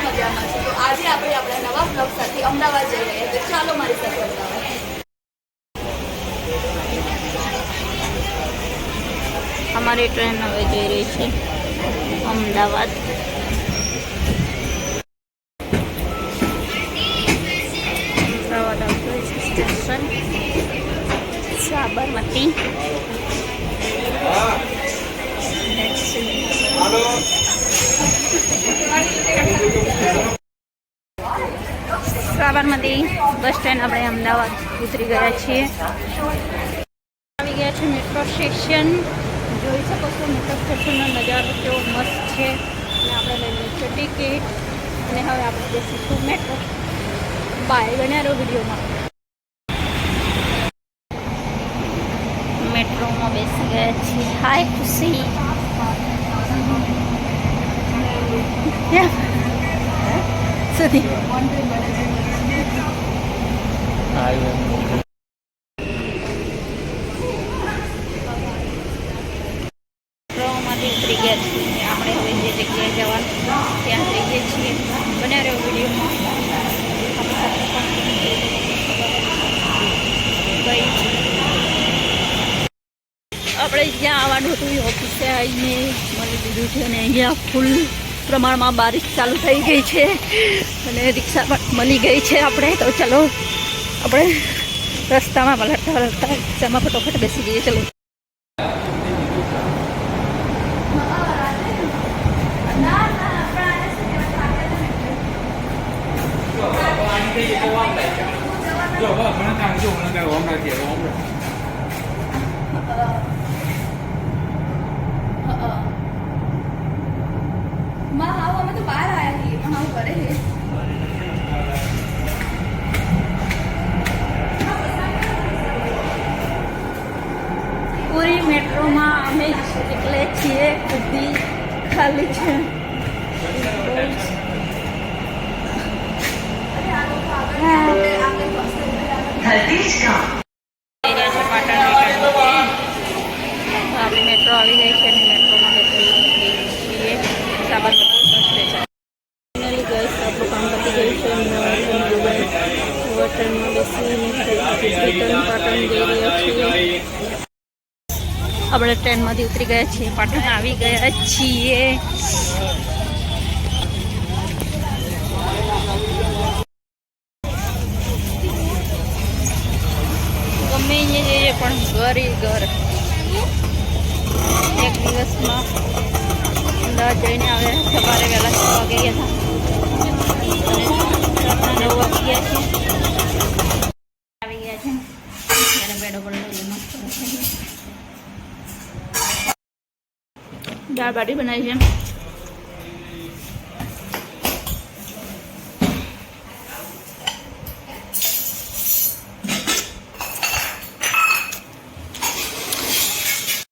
મજામાં છું. તો આજે આપણે આપણા નવા બ્લોગ સાથે અમદાવાદ જઈ રહ્યા છીએ. ચાલો મારી સાથે અમદાવાદ. અમારી ટ્રેન હવે જઈ રહી છે અમદાવાદ. અમદાવાદ આવતું છે station Sabarmati. Sabarmati bus stand આપણે અમદાવાદ ઉતરી ગયા છીએ. આવી ગયા છે મેટ્રો સ્ટેશન. જોઈ શકો છો મેટ્રો સ્ટેશનનો નજારો કેવો મસ્ત છે. અને આપણે લઈ લઈએ છીએ ટિકિટ અને હવે આપણે બેસીશું મેટ્રો. બાય, બન્યા રહો વિડીયોમાં. મેટ્રોમાં બેસી ગયા છીએ. હાય ખુશી. સુધી મેટ્રોમાંથી ઉતરી ગયા છીએ. આપણે હવે જે જગ્યાએ જવાનું ત્યાં જઈએ છીએ. બન્યા રહ્યો વિડીયોમાં. આપણે જ્યાં આવવાનું હતું એ ઓફિસે આવીને મળી લીધું છે. અને અહીંયા ફૂલ પ્રમાણમાં બારિશ ચાલુ થઈ ગઈ છે અને રિક્ષા પણ મળી ગઈ છે આપણે. તો ચલો આપણે રસ્તામાં વળતા વળતા રિક્ષામાં ફટોફટ બેસી જઈએ. ચલો અમે તો બહાર આવ્યા છીએ. હું કરે છે પૂરી મેટ્રોમાં અમે એકલે છીએ. બધી ખાલી છે. આપણી મેટ્રો આવી ગઈ છે અને મેટ્રોમાં બેસી છીએ સાબરમતી બસ સ્ટેશન. ફાઇનલી ગઈશ આપણું કામ પતી ગયું છે. ટ્રેનમાં બેસીને રિટર્ન પાટણ જઈ રહ્યા છીએ. આપણે ટ્રેનમાંથી ઉતરી ગયા છીએ. પાટણ આવી ગયા છીએ. ગમે એ જઈએ પણ ઘર એ ઘર. એક દિવસમાં અમદાવાદ જઈને આવે. સવારે વહેલા 6 વાગે ગયા હતા અને 9 વાગી ગયા છે. આવી ગયા છે ત્યારે બેડો પર લઈ મસ્ત દાળ બાટી બનાવી છે.